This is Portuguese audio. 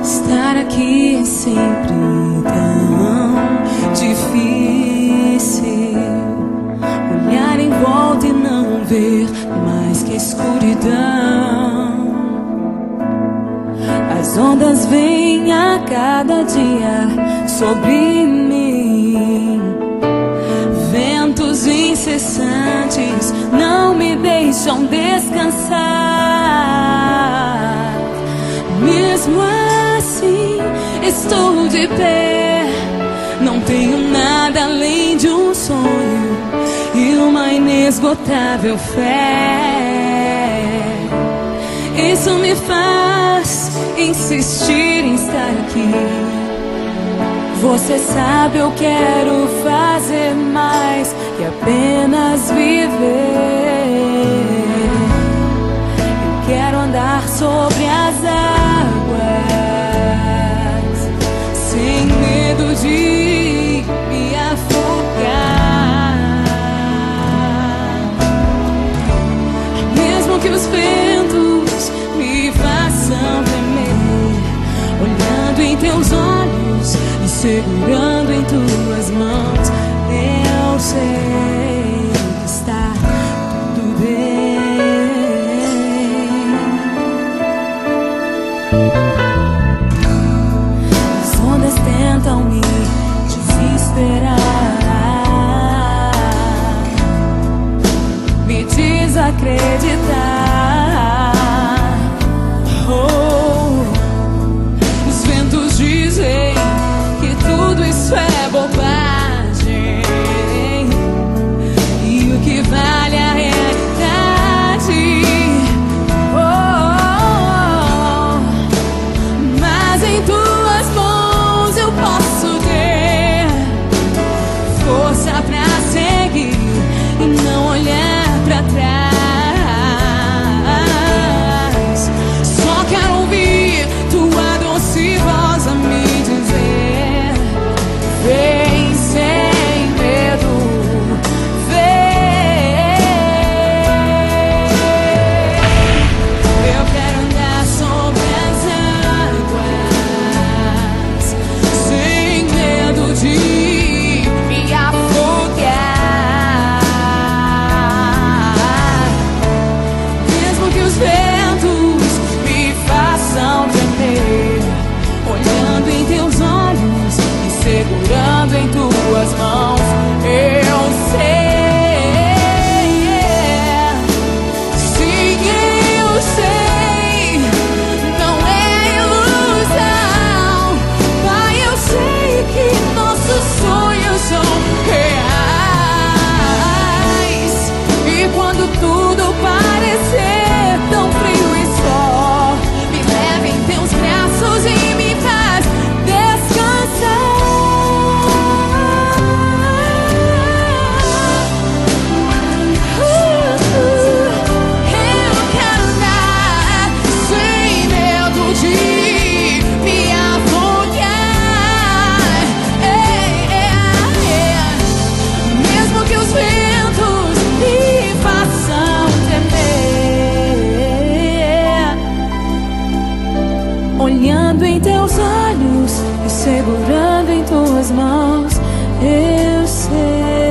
Estar aqui é sempre tão difícil. Olhar em volta e não ver mais que escuridão. As ondas vêm a cada dia sobre mim. Ventos incessantes não me deixam descansar. Mesmo assim, estou de pé. Não tenho nada além de um sonho e uma inesgotável fé. Isso me faz insistir em estar aqui. Você sabe, eu quero fazer mais que apenas viver. Eu quero andar sobre as águas, sem medo de me afogar. Mesmo que os ventos me façam tremer, olhando em teus olhos e segurando em tuas mãos, eu sei que está tudo bem. As ondas tentam me desesperar, me desacreditar. Os ventos dizem que tudo isso é bobagem, e o que vale é a realidade. Mas em tuas mãos eu posso ter força pra seguir e não olhar pra trás. Só quero ouvir tua doce voz a me dizer: vem sem medo, vem. Eu quero andar sobre as águas, sem medo de me afogar. Mesmo que os ventos me façam tremer, olhando em teus olhos e segurando em tuas mãos, eu sei. Sim, eu sei, não é ilusão. Pai, eu sei que nossos sonhos são reais. E quando tudo parecer tão frio e só, me leva em teus braços e me faz descansar. Eu quero andar sem medo de me afogar. Mesmo que os ventos me façam tremer, olhando em teus olhos e segurando em tuas mãos, eu sei.